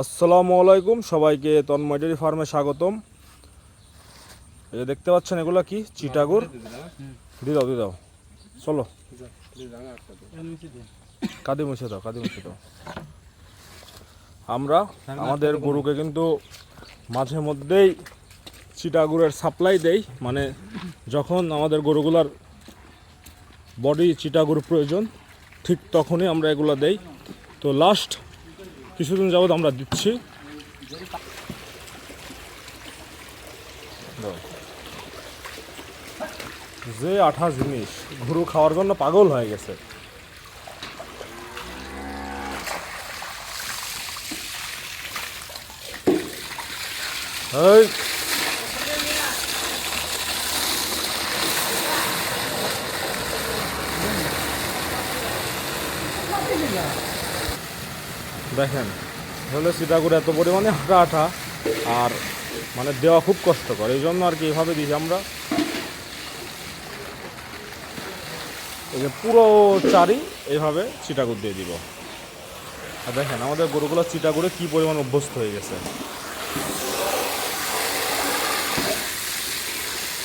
আসসালামু আলাইকুম, সবাইকে তন্ময় ডেয়ারি ফার্মে স্বাগতম। এই যে দেখতে পাচ্ছেন এগুলো কি চিটাগুর। দিয়ে দাও চলো, কাঁদি মুছে দাও। আমরা আমাদের গরুকে কিন্তু মাঝে মধ্যেই চিটাগুরের সাপ্লাই দেই, মানে যখন আমাদের গরুগুলার বডি চিটাগুর প্রয়োজন ঠিক তখনই আমরা এগুলো দেই। তো লাস্ট কিছুদিন যাবৎ আমরা দিচ্ছি। যে আঠা জিনিস গরু খাওয়ার জন্য পাগল হয়ে গেছে। এই দেখেন হলে চিটাগুড় এত পরিমাণে আঠা আঠা, আর মানে দেওয়া খুব কষ্টকর, এই জন্য আর কি এভাবে দিই আমরা। এই যে পুরো চারি এইভাবে চিটাগুড় দিয়ে দিব। আর দেখেন আমাদের গরুগুলো চিটাগুড়ে কী পরিমাণ অভ্যস্ত হয়ে গেছে।